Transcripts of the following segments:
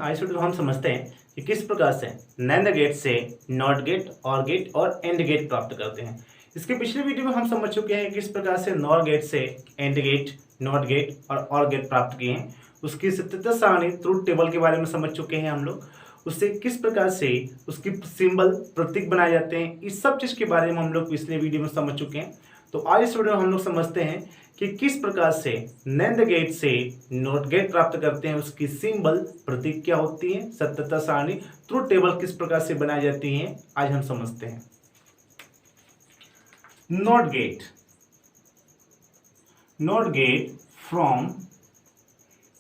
आज वीडियो हम समझते हैं कि किस प्रकार से नैंद गेट से नॉट गेट, और गेट और एंड गेट प्राप्त करते हैं। इसके पिछले वीडियो में हम समझ चुके हैं किस प्रकार से नॉर गेट से एंड गेट, नॉट गेट और गेट प्राप्त किए हैं। उसकी सत्यता सारणी ट्रूथ टेबल के बारे में समझ चुके हैं हम लोग। उससे किस प्रकार से उसकी सिंबल प्रतीक बनाए जाते हैं, इस सब चीज़ के बारे में हम लोग पिछले वीडियो में समझ चुके हैं। तो आज इस वीडियो में हम लोग समझते हैं कि किस प्रकार से नैंद गेट से नॉट गेट प्राप्त करते हैं, उसकी सिंबल प्रतीक क्या होती है, सत्यता सारणी ट्रूथ टेबल किस प्रकार से बनाई जाती है, आज हम समझते हैं। नॉट गेट फ्रॉम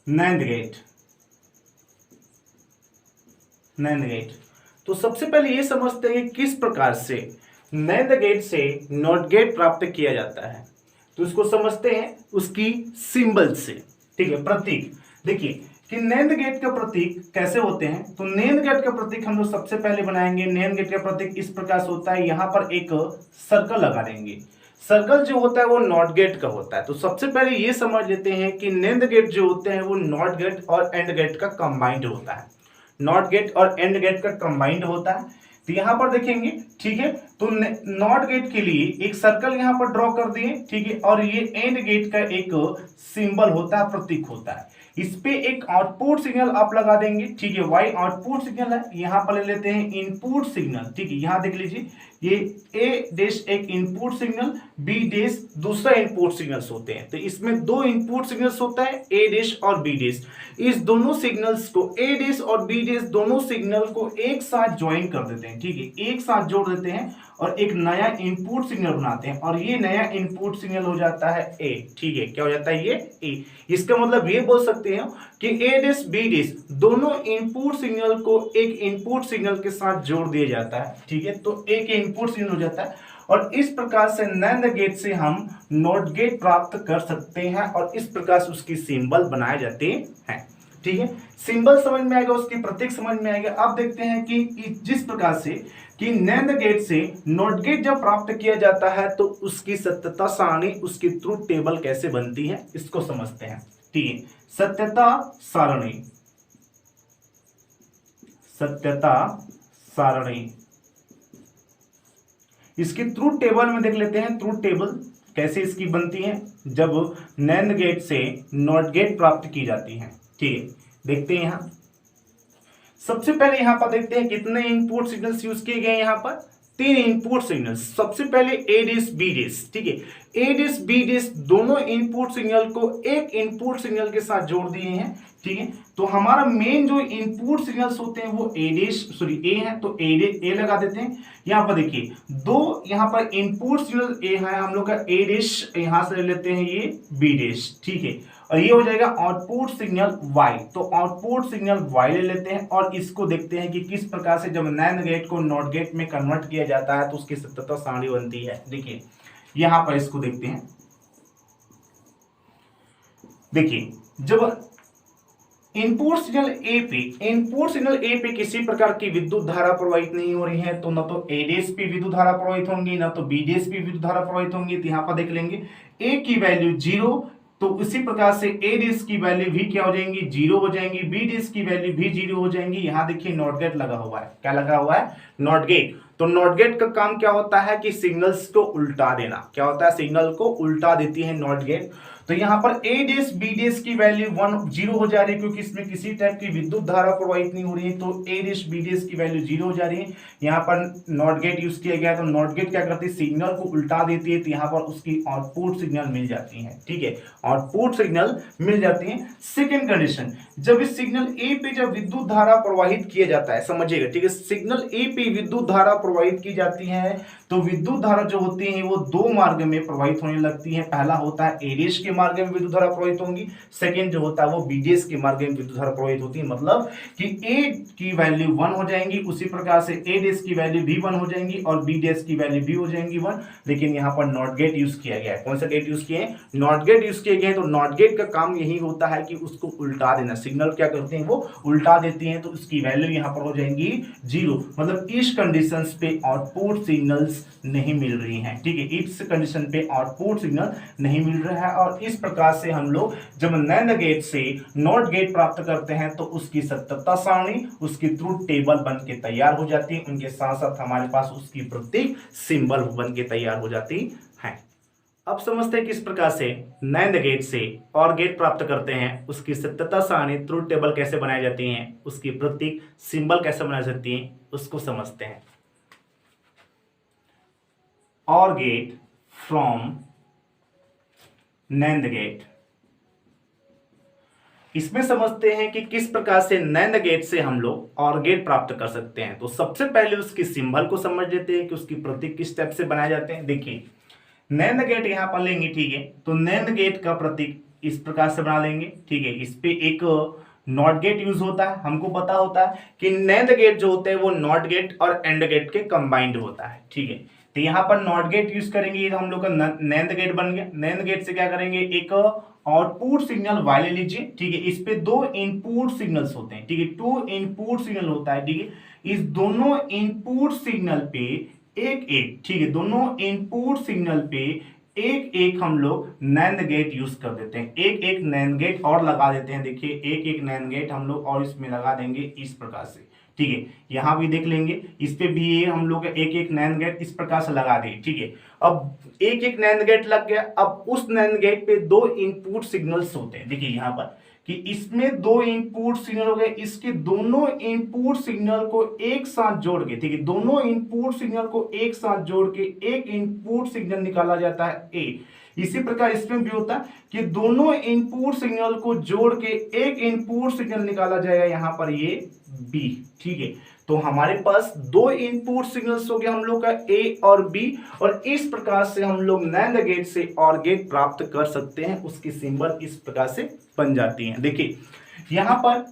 नैंद गेट। तो सबसे पहले ये समझते हैं कि किस प्रकार से नैंद गेट से नॉट गेट प्राप्त किया जाता है। तो इसको समझते हैं उसकी सिंबल से, ठीक है, प्रतीक। देखिए कि नैंद गेट का प्रतीक कैसे होते हैं। तो नैंद गेट का प्रतीक हम लोग सबसे पहले बनाएंगे। नैंद गेट का प्रतीक इस प्रकार से होता है, यहाँ पर एक सर्कल लगा देंगे। सर्कल जो होता है वो नॉट गेट का होता है। तो सबसे पहले ये समझ लेते हैं कि नैंद गेट जो होते हैं वो नॉट गेट और एंड गेट का कंबाइंड होता है। नॉट गेट और एंड गेट का कंबाइंड होता है। तो यहां पर देखेंगे, ठीक है, तो नॉट गेट के लिए एक सर्कल यहां पर ड्रॉ कर दिए, ठीक है, और ये एंड गेट का एक सिंबल होता है, प्रतीक होता है। इस पे एक आउटपुट सिग्नल आप लगा देंगे, ठीक है, वाई आउटपुट सिग्नल है। यहां पर ले लेते हैं इनपुट सिग्नल, ठीक है, यहां देख लीजिए ये ए डैश एक इनपुट सिग्नल, बी डैश दूसरा इनपुट सिग्नल्स होते हैं। तो इसमें दो इनपुट सिग्नल्स होता है, ए डैश और बी डैश। इस दोनों सिग्नल्स को, ए डैश और बी डैश दोनों सिग्नल को एक साथ ज्वाइन कर देते हैं, ठीक है, एक साथ जोड़ देते हैं और एक नया इनपुट सिग्नल बनाते हैं, और ये नया इनपुट सिग्नल हो जाता है ए, ठीक है, क्या हो जाता है ये ए। इसका मतलब ये बोल सकते हैं कि ए डैश बी डैश दोनों इनपुट सिग्नल को एक इनपुट सिग्नल के साथ जोड़ दिया जाता है, ठीक है, तो एक इनपुट सिग्नल हो जाता है। और इस प्रकार से नैंद गेट से हम नॉट गेट प्राप्त कर सकते हैं, और इस प्रकार से उसकी सिंबल बनाए जाते हैं, ठीक है। सिंबल समझ में आएगा, उसकी प्रतीक समझ में आएगा। अब देखते हैं कि जिस प्रकार से कि नैंद गेट से नॉट गेट जब प्राप्त किया जाता है तो उसकी सत्यता सारणी, उसकी ट्रूथ टेबल कैसे बनती है, इसको समझते हैं, ठीक है। सत्यता सारणी इसकी ट्रूथ टेबल में देख लेते हैं। ट्रूथ टेबल कैसे इसकी बनती है जब नैंद गेट से नॉट गेट प्राप्त की जाती है, ठीक है। देखते हैं यहां सबसे पहले यहां पर देखते हैं कितने इनपुट सिग्नल्स यूज किए गए। यहां पर 3 इनपुट सिग्नल्स। सबसे पहले ए डैश बी डैश, ठीक है, ए डैश बी डैश दोनों इनपुट सिग्नल को एक इनपुट सिग्नल के साथ जोड़ दिए हैं, ठीक है। तो हमारा मेन जो इनपुट सिग्नल्स होते हैं वो ए है, तो ए लगा देते हैं। यहां पर देखिए दो यहां पर इनपुट सिग्नल ए है हम लोग का, ए डैश यहां से ले लेते हैं ये बी डैश, ठीक है, और ये हो जाएगा आउटपुट सिग्नल वाई। तो आउटपुट सिग्नल वाई ले लेते हैं और इसको देखते हैं कि किस प्रकार से जब नैंद गेट को नॉट गेट में कन्वर्ट किया जाता है तो उसकी सत्यता सारणी बनती है। देखिए यहां पर इसको देखते हैं। देखिए जब इनपुट सिग्नल ए पे किसी प्रकार की विद्युत धारा प्रवाहित नहीं हो रही है, तो ना तो ए डैश पे विद्युत धारा प्रवाहित होंगी, ना तो बी डैश पे विद्युत धारा प्रवाहित होंगी। तो यहां पर देख लेंगे ए की वैल्यू 0, तो उसी प्रकार से ए डैश की वैल्यू भी क्या हो जाएंगी, 0 हो जाएंगी, बी डैश की वैल्यू भी 0 हो जाएंगी। यहां देखिए नॉट गेट लगा हुआ है, क्या लगा हुआ है, नॉट गेट। तो नॉट गेट का काम क्या होता है कि सिग्नल्स को उल्टा देना। क्या होता है, सिग्नल को उल्टा देती है नॉट गेट। तो यहां पर ए डैश बी डैश की वैल्यू 0 हो जा रही है, क्योंकि इसमें किसी टाइप की विद्युत धारा प्रवाहित नहीं हो रही है, तो ए डैश बी डैश की वैल्यू 0 हो जा रही है। यहां पर नॉट गेट यूज किया गया है, तो नॉट गेट क्या करती है, सिग्नल को उल्टा देती है। तो यहां पर उसकी आउटपुट सिग्नल मिल जाती है, ठीक है, आउटपुट सिग्नल मिल जाती है। सेकेंड कंडीशन, जब इस सिग्नल ए पे जब विद्युत धारा प्रवाहित किया जाता है, समझिएगा, ठीक है, सिग्नल ए पे विद्युत धारा प्रवाहित की जाती है तो विद्युत धारा जो होती है वो दो मार्ग में प्रवाहित होने लगती है। पहला होता है ए डैश के मार्ग में विद्युत धारा प्रवाहित होंगी, सेकंड जो होता है वो बी डैश के मार्ग में विद्युत धारा प्रवाहित होती है। मतलब कि ए की वैल्यू 1 हो जाएंगी, उसी प्रकार से ए डैश की वैल्यू भी 1 हो जाएंगी और बी डैश की वैल्यू भी हो जाएंगी 1। लेकिन यहाँ पर नॉट गेट यूज किया गया है। कौन सा गेट यूज किए हैं, नॉट गेट यूज किए गए। तो नॉट गेट का काम यही होता है कि उसको उल्टा देना। सिग्नल क्या करते हैं, वो उल्टा देती हैं, तो उसकी वैल्यू यहाँ पर हो जाएंगी 0। मतलब इस कंडीशंस पे आउटपुट सिग्नल्स नहीं मिल रही हैं। ठीक है, इस कंडीशन पे आउटपुट सिग्नल नहीं मिल रहा है। और इस प्रकार से हम लोग जब नैंड गेट से नॉट गेट प्राप्त करते हैं तो उसकी सत्यता सारणी, उसकी ट्रुथ टेबल बन के तैयार हो जाती है। उनके साथ साथ हमारे पास उसकी प्रतीक सिंबल बन के तैयार हो जाती है। अब समझते हैं किस प्रकार से नैंड गेट से और गेट प्राप्त करते हैं, उसकी सत्यता सारणी ट्रुथ टेबल कैसे बनाई जाती है, उसकी प्रतीक सिंबल कैसे बनाई जाती है, उसको समझते हैं। और गेट फ्रॉम नैंड गेट, इसमें समझते हैं कि किस प्रकार से नैंड गेट से हम लोग और गेट प्राप्त कर सकते हैं। तो सबसे पहले उसकी सिंबल को समझ लेते हैं कि उसकी प्रतीक किस टाइप से बनाए जाते हैं। देखिए नैंड गेट यहां पर लेंगे, ठीक है, तो नैंड गेट का प्रतीक इस प्रकार से बना लेंगे। ठीक है, इस पे एक नॉट गेट यूज होता है। हमको पता होता है कि नैंड गेट जो होते हैं वो नॉट गेट और एंड गेट के कंबाइंड होता है। ठीक है, तो यहाँ पर नॉट गेट यूज करेंगे, ये हम लोग का नैंड गेट बन गया। नैंड गेट से क्या करेंगे, एक आउटपुट सिग्नल वाई ले लीजिए। ठीक है, इस पे दो इनपुट सिग्नल्स होते हैं। ठीक है, 2 इनपुट सिग्नल होता है। ठीक है, इस दोनों इनपुट सिग्नल पे एक एक, ठीक है, दोनों इनपुट सिग्नल पे एक एक हम लोग नैंड गेट यूज कर देते हैं। एक एक नैंड गेट और लगा देते हैं। देखिए एक एक नैंड गेट हम लोग और इसमें लगा देंगे इस प्रकार से। ठीक है, यहां भी देख लेंगे, इस पे भी ये हम लोग एक एक नैंड गेट इस प्रकार से लगा दें। ठीक है, अब एक एक नैंड गेट लग गया। अब उस नैंड गेट पे दो इनपुट सिग्नल्स होते हैं। देखिए यहां पर कि इसमें दो इनपुट सिग्नल हो गए, इसके दोनों इनपुट सिग्नल को एक साथ जोड़ के, ठीक है, दोनों इनपुट सिग्नल को एक साथ जोड़ के एक इनपुट सिग्नल निकाला जाता है ए। इसी प्रकार इसमें भी होता है कि दोनों इनपुट सिग्नल को जोड़ के एक इनपुट सिग्नल निकाला जाएगा, यहां पर ये बी। ठीक है, तो हमारे पास दो इनपुट सिग्नल्स हो गए हम लोग का ए और बी, और इस प्रकार से हम लोग नैंड गेट से और गेट प्राप्त कर सकते हैं। उसकी सिंबल इस प्रकार से बन जाती है। देखिए यहां पर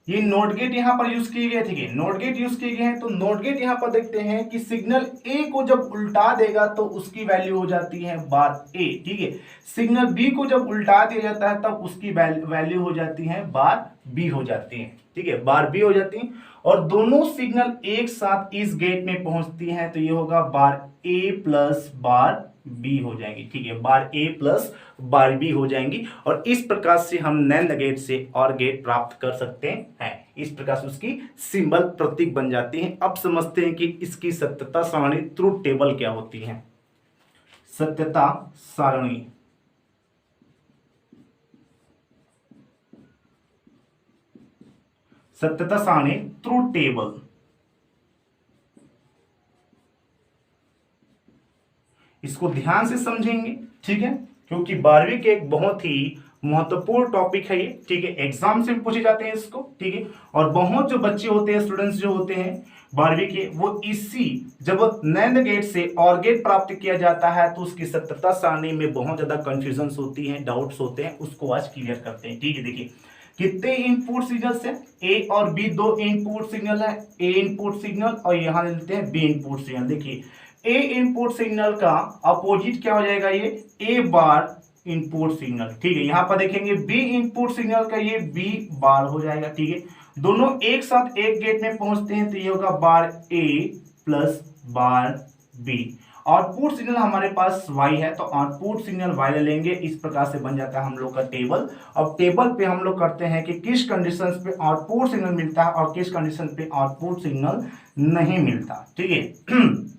ये नॉट गेट यहां पर यूज किए गए। ठीक है, नॉट गेट यूज किए गए हैं, तो नॉट गेट यहां पर देखते हैं कि सिग्नल ए को जब उल्टा देगा तो उसकी वैल्यू हो जाती है बार ए। ठीक है, सिग्नल बी को जब उल्टा दिया जाता है तब उसकी वैल्यू हो जाती है बार बी हो जाती है। ठीक है, बार बी हो जाती है, और दोनों सिग्नल एक साथ इस गेट में पहुंचती हैं तो ये होगा बार ए प्लस बार बी हो जाएंगी। ठीक है, बार ए प्लस बार बी हो जाएंगी, और इस प्रकार से हम नैंड गेट से और गेट प्राप्त कर सकते हैं। इस प्रकार से उसकी सिंबल प्रतीक बन जाती है। अब समझते हैं कि इसकी सत्यता सारणी ट्रुथ टेबल क्या होती है। सत्यता सारणी, सत्यता सारणी ट्रुथ टेबल, इसको ध्यान से समझेंगे। ठीक है, क्योंकि 12वीं के एक बहुत ही महत्वपूर्ण टॉपिक है ये। ठीक है, एग्जाम से भी पूछे जाते हैं इसको। ठीक है, और बहुत जो बच्चे होते हैं, स्टूडेंट्स जो होते हैं 12वीं के, वो इसी जब नैंड गेट से और गेट प्राप्त किया जाता है तो उसकी सत्यता सारणी में बहुत ज्यादा कंफ्यूजन होती है, डाउट्स होते हैं, उसको आज क्लियर करते हैं। ठीक है, देखिए कितने इनपुट सिग्नल्स है, ए और बी दो इनपुट सिग्नल है, ए इनपुट सिग्नल और यहां लेते हैं बी इनपुट सिग्नल। देखिए ए इनपुट सिग्नल का अपोजिट क्या हो जाएगा, ये ए बार इनपुट सिग्नल। ठीक है, यहां पर देखेंगे बी इनपुट सिग्नल का ये बी बार हो जाएगा। ठीक है, दोनों एक साथ एक गेट में पहुंचते हैं तो ये होगा बार ए प्लस बार बी। आउटपुट सिग्नल हमारे पास y है, तो आउटपुट सिग्नल y ले लेंगे। इस प्रकार से बन जाता है हम लोग का टेबल। अब टेबल पे हम लोग करते हैं कि किस कंडीशंस पे आउटपुट सिग्नल मिलता है और किस कंडीशन पे आउटपुट सिग्नल नहीं मिलता। ठीक है,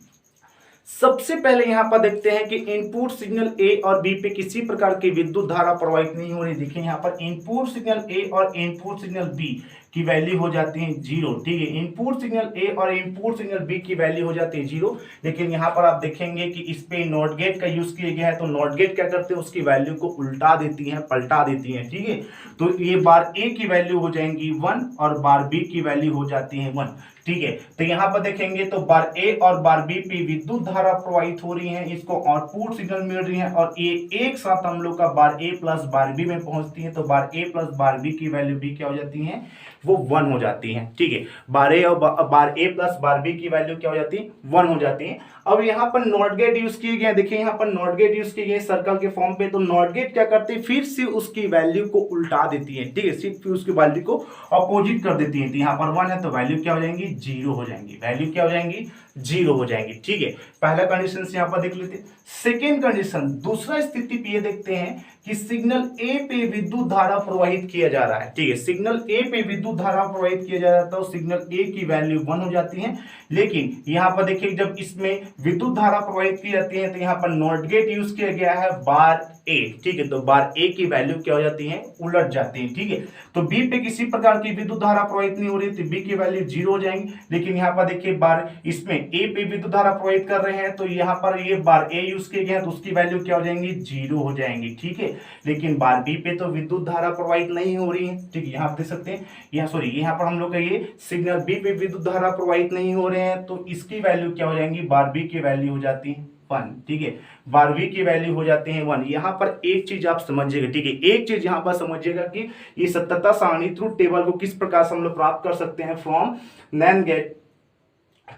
सबसे पहले यहां पर देखते हैं कि इनपुट सिग्नल ए और बी पे किसी प्रकार की विद्युत धारा प्रवाहित नहीं हो रही। देखिए यहां पर इनपुट सिग्नल ए और इनपुट सिग्नल बी की वैल्यू हो जाती है 0। ठीक है, इनपुट सिग्नल ए और इनपुट सिग्नल बी की वैल्यू हो जाती है 0। लेकिन यहां पर आप देखेंगे कि इस पे नॉट गेट का यूज किया गया है, तो नॉट गेट क्या करते हैं, उसकी वैल्यू को उल्टा देती है, पलटा देती है। ठीक है, तो ये बार ए की वैल्यू हो जाएंगी 1 और बार बी की वैल्यू हो जाती है 1। ठीक है, तो यहां पर देखेंगे तो बार ए और बार बी पे विद्युत धारा प्रवाहित हो रही है, इसको आउटपुट सिग्नल मिल रही है, और ये एक साथ हम लोग का बार ए प्लस बार बी में पहुंचती है, तो बार ए प्लस बार बी की वैल्यू भी क्या हो जाती है, वो 1 हो जाती है। ठीक है, बार ए और बार ए प्लस बार बी की वैल्यू क्या हो जाती है, 1 हो जाती है। अब यहाँ पर नॉट गेट यूज किए गए, देखिए यहाँ पर नॉट गेट यूज किए गए सर्कल के फॉर्म पे, तो नॉट गेट क्या करती है, फिर से उसकी वैल्यू को उल्टा देती है। ठीक है, फिर उसकी वैल्यू को अपोजिट कर देती है। तो यहाँ पर 1 है तो वैल्यू क्या हो जाएंगी, 0 हो जाएंगी। वैल्यू क्या हो जाएंगी, जीरो हो जाएंगी। ठीक है, पहला कंडीशन यहाँ पर देख लेते हैं। सेकेंड कंडीशन, दूसरा स्थिति पे ये देखते हैं कि सिग्नल ए पे विद्युत धारा प्रवाहित किया जा रहा है। ठीक है, सिग्नल ए पे विद्युत धारा प्रवाहित किया जा रहा है तो सिग्नल ए की वैल्यू 1 हो जाती है। लेकिन यहाँ पर देखिए जब इसमें विद्युत धारा प्रवाहित की जाती है तो यहाँ पर नॉट गेट यूज किया गया है बार ए। ठीक है, तो बार ए की वैल्यू क्या हो जाती है, उलट जाती है। ठीक है, तो बी पे किसी प्रकार की विद्युत धारा प्रवाहित नहीं हो रही तो बी की वैल्यू 0 हो जाएंगी। लेकिन यहाँ पर देखिए बार इसमें ए पे विद्युत धारा प्रवाहित कर रहे हैं तो यहाँ पर ये बार ए यूज किए गए तो उसकी वैल्यू क्या हो जाएंगी, 0 हो जाएंगी। ठीक है, लेकिन बार बी पे तो विद्युत धारा प्रवाहित नहीं हो रही है। ठीक है, यहाँ आप देख सकते हैं, यहाँ सॉरी यहाँ पर हम लोग का ये सिग्नल बी पे विद्युत धारा प्रवाहित नहीं हो रहे हैं तो इसकी वैल्यू क्या हो जाएंगी, बार बी की वैल्यू हो जाती है 1। ठीक है, बार बी की वैल्यू हो जाती है 1। यहाँ पर एक चीज आप समझिएगा। ठीक है, एक चीज यहाँ पर समझिएगा कि ये सत्यता सारणी ट्रुथ टेबल को किस प्रकार से हम लोग प्राप्त कर सकते हैं from NAND gate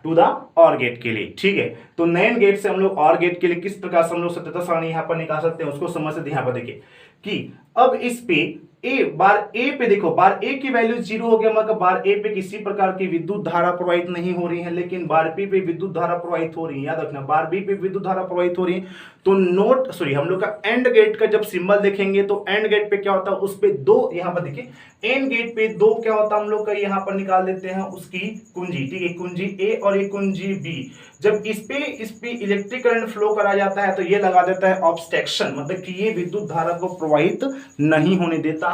to the OR gate के लिए। ठीक है, तो नैंड गेट से हम लोग और गेट के लिए किस प्रकार से हम लोग सत्यता सारणी यहाँ पर निकाल सकते हैं उसको समझ सकते हैं। यहाँ पर देखिए कि अब इस पे बार ए पे देखो, बार ए की वैल्यू 0 हो गया, मतलब बार ए पे किसी प्रकार की विद्युत धारा प्रवाहित नहीं हो रही है, लेकिन बार बी पे विद्युत धारा प्रवाहित हो रही है। याद रखना, बार बी पे विद्युत धारा प्रवाहित हो रही है तो हम लोग का एंड गेट का जब सिंबल देखेंगे तो एंड गेट पे क्या होता है, उस पे 2, यहाँ पर देखिए एंड गेट पे 2 क्या होता है हम लोग का, यहाँ पर निकाल देते हैं उसकी कुंजी। ठीक है, कुंजी ए और ये कुंजी बी। जब इस पे इलेक्ट्रिक करंट फ्लो करा जाता है तो ये लगा देता है ऑब्स्ट्रक्शन, मतलब कि ये विद्युत धारा को प्रवाहित नहीं होने देता।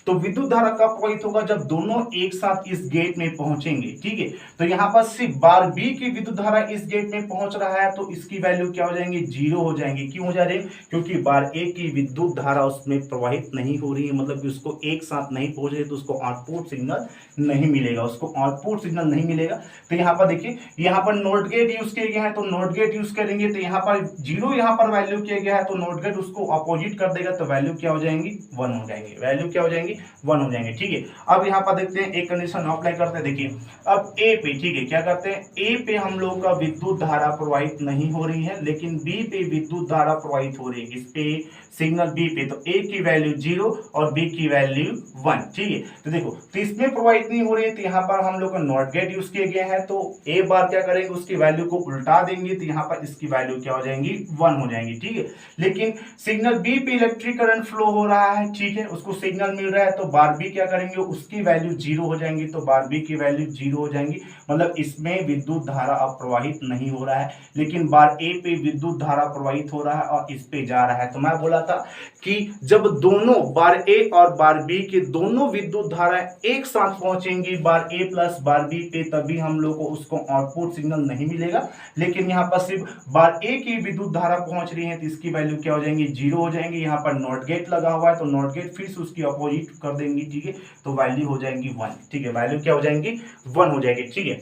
तो विद्युत धारा कब प्रवाहित होगा, जब दोनों एक साथ इस गेट में पहुंचेंगे। ठीक है, तो यहाँ पर सिर्फ बार बी की विद्युत धारा इस गेट में पहुंच रहा है तो इसकी वैल्यू क्या हो जाएंगी, 0 हो जाएंगे। क्यों हो जा रहे, क्योंकि बार ए की विद्युत धारा उसमें प्रवाहित नहीं हो रही है, मतलब कि उसको एक साथ नहीं पहुंच रही तो उसको आउटपुट सिग्नल नहीं मिलेगा, उसको आउटपुट सिग्नल नहीं मिलेगा। तो यहाँ पर देखिए, यहाँ पर नॉट गेट यूज किया गया है तो नॉट गेट यूज करेंगे तो यहाँ पर 0 यहाँ पर वैल्यू किया गया है तो नॉट गेट उसको अपोजिट कर देगा तो वैल्यू क्या हो जाएंगी, 1 हो जाएंगे। वैल्यू क्या हो जाएंगी, 1 हो जाएंगे। ठीक है, अब यहाँ पर देखते हैं एक कंडीशन अप्लाई करते हैं। देखिए अब ए पे, ठीक है, क्या करते हैं, ए पे हम लोगों का विद्युत धारा प्रवाहित नहीं हो रही है लेकिन बी पे विद्युत धारा प्रवाहित हो रही है। इस पे सिग्नल बी पे तो ए की वैल्यू 0 और बी की वैल्यू 1। ठीक है, तो देखो तो इसमें प्रवाहित नहीं हो रही है तो यहाँ पर हम लोग का नॉट गेट यूज किए गए हैं तो ए बार क्या करेंगे, उसकी वैल्यू को उल्टा देंगे तो यहाँ पर इसकी वैल्यू क्या हो जाएंगी, 1 हो जाएंगी। ठीक है, लेकिन सिग्नल बी पे इलेक्ट्रिक करंट फ्लो हो रहा है। ठीक है, उसको सिग्नल मिल रहा है तो बार बी क्या करेंगे, उसकी वैल्यू 0 हो जाएंगी तो बार बी की वैल्यू 0 हो जाएंगी, मतलब इसमें विद्युत धारा अब प्रवाहित नहीं हो रहा है। लेकिन बार ए पे विद्युत धारा प्रवाहित हो रहा है और इस पे जा रहा है। तो मैं बोला था कि जब दोनों बार ए और बार बी के दोनों विद्युत धारा एक साथ पहुंचेंगी बार ए प्लस बार बी पे, तभी हम लोग को उसको आउटपुट सिग्नल नहीं मिलेगा। लेकिन यहाँ पर सिर्फ बार ए की विद्युत धारा पहुंच रही है तो इसकी वैल्यू क्या हो जाएंगी, 0 हो जाएंगी। यहाँ पर नॉट गेट लगा हुआ है तो नॉट गेट फिर से उसकी अपोजिट कर देंगे। ठीक है, तो वैल्यू हो जाएंगी 1। ठीक है, वैल्यू क्या हो जाएंगी, 1 हो जाएगी। ठीक है,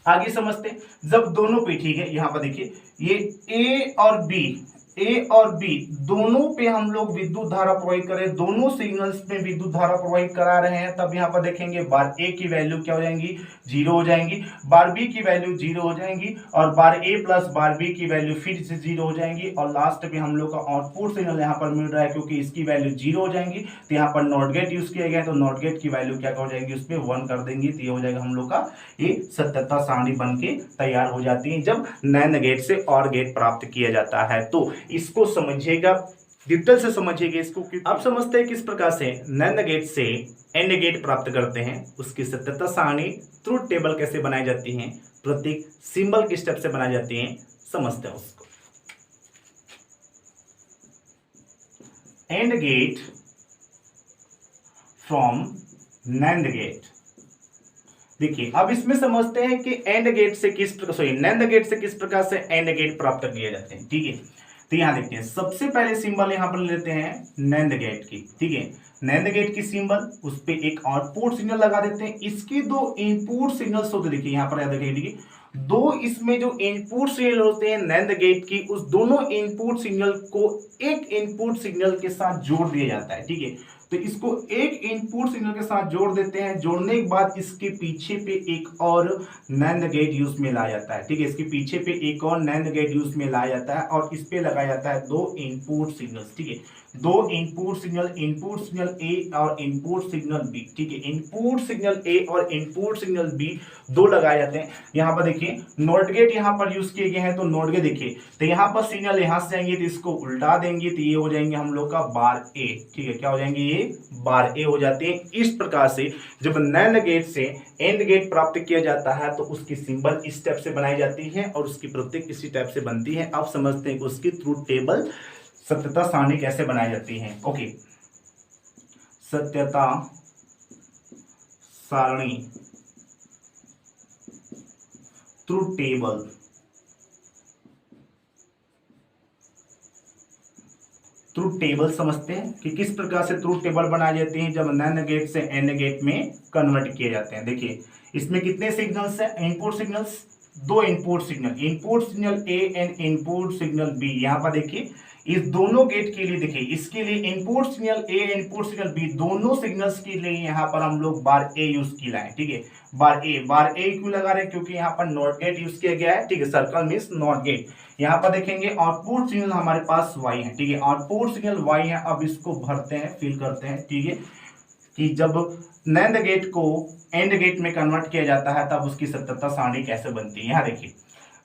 आगे समझते हैं। जब दोनों पे, ठीक है, यहाँ पर देखिए ये ए और बी दोनों पे हम लोग विद्युत धारा प्रवाहित करें, दोनों सिग्नल्स में विद्युत धारा प्रवाहित करा रहे हैं, तब यहाँ पर देखेंगे बार ए की वैल्यू क्या हो जाएंगी, 0 हो जाएंगी, बार बी की वैल्यू 0 हो जाएंगी और बार ए प्लस बार बी की वैल्यू फिर से 0 हो जाएंगी और लास्ट पे हम लोग का आउटपुट सिग्नल यहाँ पर मिल रहा है क्योंकि इसकी वैल्यू 0 हो जाएंगी। तो यहाँ पर नॉट गेट यूज किया गया है तो नॉट गेट की वैल्यू क्या हो जाएगी, उसमें 1 कर देंगे तो ये हो जाएगा हम लोग का ये सत्यता सारणी बन के तैयार हो जाती है जब नैंड गेट से और गेट प्राप्त किया जाता है। तो इसको समझिएगा, डिटेल से समझिएगा इसको। आप समझते हैं किस प्रकार से नैंड गेट से एंड गेट प्राप्त करते हैं, उसकी सत्यता सारणी ट्रुथ टेबल कैसे बनाई जाती है, प्रतीक सिंबल किस स्टेप से बनाई जाती है, समझते हैं उसको। AND gate from NAND gate. देखिए अब इसमें समझते हैं कि एंड गेट से नैंड गेट से किस प्रकार से एंड गेट प्राप्त किए जाते हैं। ठीक है, तो यहां देखते हैं, सबसे पहले सिंबल यहां पर लेते हैं नैंड गेट की। ठीक है, नैंड गेट की सिंबल, उस पे एक आउटपुट सिग्नल लगा देते हैं। इसकी 2 इनपुट सिग्नल्स होते, देखिए यहां पर याद रखिए, ठीक है, 2 इसमें जो इनपुट सिग्नल होते हैं नैंड गेट की, उस दोनों इनपुट सिग्नल को एक इनपुट सिग्नल के साथ जोड़ दिया जाता है। ठीक है, तो इसको एक इनपुट सिग्नल के साथ जोड़ देते हैं। जोड़ने के बाद इसके पीछे पे एक और नैंड गेट यूज में लाया जाता है। ठीक है, इसके पीछे पे एक और नैंड गेट यूज में लाया जाता है और इस पे लगाया जाता है 2 इनपुट सिग्नल्स। ठीक है, दो इनपुट सिग्नल ए और इनपुट सिग्नल बी, ठीक है, इनपुट सिग्नल ए और इनपुट सिग्नल बी दो लगाए जाते हैं। यहाँ पर देखिए नॉट गेट यहाँ पर यूज किए गए हैं, तो नॉट गेट देखिए, तो यहाँ पर सिग्नल यहाँ से जाएंगे तो इसको उल्टा देंगे तो ये हो जाएंगे हम लोग का बार ए, ठीक है, क्या हो जाएंगे ये बार ए हो जाते हैं। इस प्रकार से जब नैंड गेट से एंड गेट प्राप्त किया जाता है तो उसकी सिंबल इस टाइप से बनाई जाती है और उसकी प्रतीक इसी टाइप से बनती है। अब समझते हैं कि उसकी ट्रूथ टेबल सत्यता सारणी कैसे बनाई जाती है। ओके, सत्यता सारणी ट्रूथ टेबल, ट्रूथ टेबल समझते हैं कि किस प्रकार से ट्रूथ टेबल बनाई जाती है जब नैंड गेट से एंड गेट में कन्वर्ट किए जाते हैं। देखिए इसमें कितने सिग्नल्स हैं, इनपुट सिग्नल्स, दो input signal A and input signal B. यहाँ पर देखिए इस दोनों गेट के लिए देखिए, इसके लिए इनपुट सिग्नल ए इनपुट सिग्नल बी दोनों सिग्नल्स के लिए यहाँ पर हम लोग बार ए यूज किया है, ठीक है, बार ए क्यों लगा रहे हैं, क्योंकि यहाँ पर नॉट गेट यूज किया गया है, ठीक है, सर्कल मींस नॉट गेट। यहाँ पर देखेंगे आउटपुट सिग्नल हमारे पास वाई है, ठीक है, आउटपुट सिग्नल वाई है। अब इसको भरते हैं, फिल करते हैं, ठीक है, कि जब नैंड गेट को एंड गेट में कन्वर्ट किया जाता है तब उसकी सत्यता सारणी कैसे बनती है। यहाँ देखिए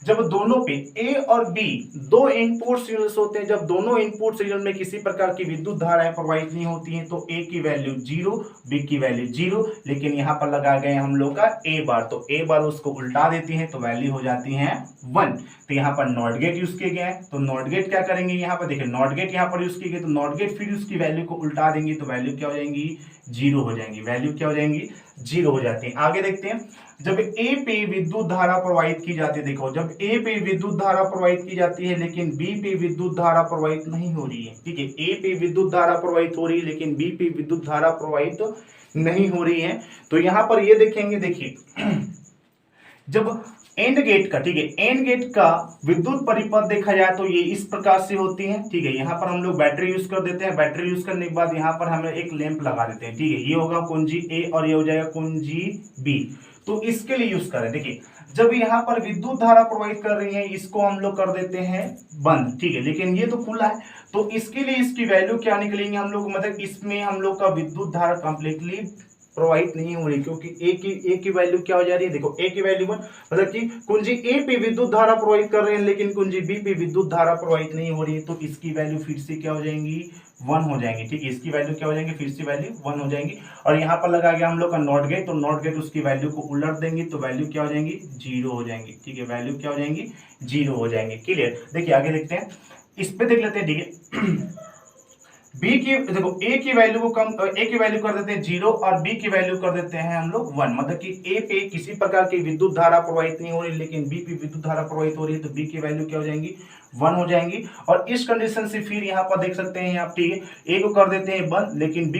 जब दोनों पे ए और बी दो इनपुट सिग्नल्स होते हैं, जब दोनों इनपुट सिग्नल में किसी प्रकार की विद्युत धाराएं प्रवाहित नहीं होती हैं तो ए की वैल्यू 0, बी की वैल्यू 0, लेकिन यहाँ पर लगा गए हम लोग का ए बार, तो ए बार उसको उल्टा देती है तो वैल्यू हो जाती है 1। तो यहाँ पर नॉट गेट यूज किए गए हैं, तो नॉट गेट क्या करेंगे, यहाँ पर देखिए नॉट गेट यहाँ पर यूज किए गए, तो नॉट गेट फिर उसकी वैल्यू को उल्टा देंगे तो वैल्यू क्या हो जाएंगी 0 हो जाएंगी, वैल्यू क्या हो जाएंगी 0 हो जाती है। आगे देखते हैं जब ए पे विद्युत धारा प्रवाहित की जाती है, देखो जब ए पे विद्युत धारा प्रवाहित की जाती है लेकिन बी पे विद्युत धारा प्रवाहित नहीं हो रही है, ठीक है, ए पे विद्युत धारा प्रवाहित हो रही है लेकिन बी पे विद्युत धारा प्रवाहित नहीं हो रही है, तो यहाँ पर ये देखेंगे, देखिए जब एंड गेट का, ठीक है, एंड गेट का विद्युत परिपथ देखा जाए तो ये इस प्रकार से होती है, ठीक है, यहाँ पर हम लोग बैटरी यूज कर देते हैं, बैटरी यूज करने के बाद यहाँ पर हमें एक लैंप लगा देते हैं, ठीक है, ये होगा कुंजी ए और ये हो जाएगा कुंजी बी। तो इसके लिए यूज करें, देखिए जब यहाँ पर विद्युत धारा प्रवाहित कर रही है इसको हम लोग कर देते हैं बंद, ठीक है, लेकिन ये तो खुला है, तो इसके लिए इसकी वैल्यू क्या निकलेंगे हम लोग, मतलब इसमें हम लोग का विद्युत धारा कंप्लीटली प्रवाहित नहीं हो रही, क्योंकि ए की वैल्यू क्या हो जा रही है, देखो ए की वैल्यू 1, मतलब कि कुंजी ए पे विद्युत धारा प्रवाहित कर रहे हैं लेकिन कुंजी बी पे विद्युत धारा प्रवाहित नहीं हो रही है, तो इसकी वैल्यू फिर से क्या हो जाएंगी 1 हो जाएंगी, ठीक है, इसकी वैल्यू क्या हो जाएंगी फिर से वैल्यू 1 हो जाएंगी। और यहाँ पर लगा गया हम लोग का नॉट गेट, तो नॉट गेट उसकी वैल्यू को उलट देंगे तो वैल्यू क्या हो जाएंगी 0 हो जाएंगी, ठीक है, वैल्यू क्या हो जाएंगी 0 हो जाएंगे। क्लियर, देखिए आगे देखते हैं, इस पे देख लेते हैं, ठीक है, बी की देखो ए की वैल्यू को ए की वैल्यू कर देते हैं 0 और बी की वैल्यू कर देते हैं हम लोग 1, मतलब कि ए पे किसी प्रकार की विद्युत धारा प्रवाहित नहीं हो रही लेकिन बी पे विद्युत धारा प्रवाहित हो रही है, तो बी की वैल्यू क्या हो जाएंगी 1 हो जाएंगी। और इस कंडीशन से फिर यहाँ पर देख सकते हैं आप, ठीक है, ए को कर देते हैं बंद लेकिन बी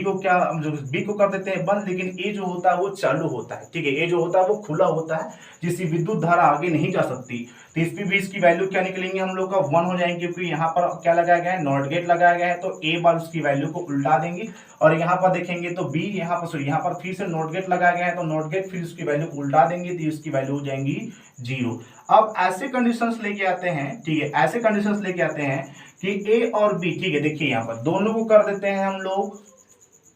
को कर देते हैं बंद, लेकिन ए जो होता है वो चालू होता है, ठीक है, ए जो होता है वो खुला होता है जिससे विद्युत धारा आगे नहीं जा सकती, तो इस पे भी इसकी वैल्यू क्या निकलेंगे हम लोग का 1 हो जाएंगे, क्योंकि यहाँ पर क्या लगाया गया है नॉट गेट लगाया गया है, तो ए बार उसकी वैल्यू को उल्टा देंगे और यहाँ पर देखेंगे तो बी यहाँ पर फिर से नॉट गेट लगाया गया है, तो नॉट गेट फिर उसकी वैल्यू को उल्टा देंगे तो इसकी वैल्यू हो जाएंगी 0। अब ऐसे कंडीशंस लेके आते हैं, ठीक है, ऐसे कंडीशंस लेके आते हैं कि ए और बी, ठीक है, देखिए यहाँ पर दोनों को कर देते हैं हम लोग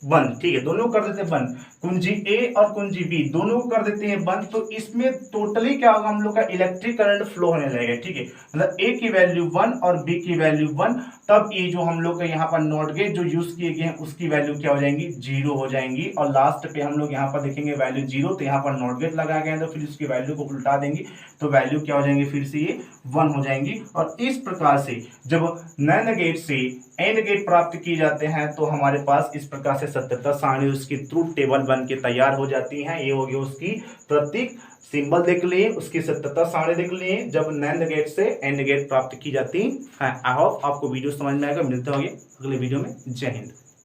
बंद, ठीक है, दोनों कर देते हैं बंद, कुंजी ए और कुंजी बी दोनों को कर देते हैं बंद, तो इसमें टोटली क्या होगा हम लोग का इलेक्ट्रिक करंट फ्लो होने लगेगा, ठीक है, मतलब ए की वैल्यू 1 और बी की वैल्यू 1, तब ये जो हम लोग का यहाँ पर नॉट गेट जो यूज किए गए हैं उसकी वैल्यू क्या हो जाएंगी 0 हो जाएंगी, और लास्ट पे हम लोग यहाँ पर देखेंगे वैल्यू 0, तो यहाँ पर नॉट गेट लगाया गया है तो फिर उसकी वैल्यू को उल्टा देंगे तो वैल्यू क्या हो जाएंगी फिर से ये 1 हो जाएंगी। और इस प्रकार से जब नैंड गेट से एंड गेट प्राप्त किए जाते हैं तो हमारे पास इस प्रकार से सत्यता सारणी उसकी ट्रूथ टेबल बन के तैयार हो जाती है। ये हो गई उसकी प्रतीक सिंबल देख लिए, उसकी सत्यता सारणी देख लिए जब नैंड गेट से एंड गेट प्राप्त की जाती है। आई होप आपको वीडियो समझ में आएगा। मिलते होंगे अगले वीडियो में। जय हिंद।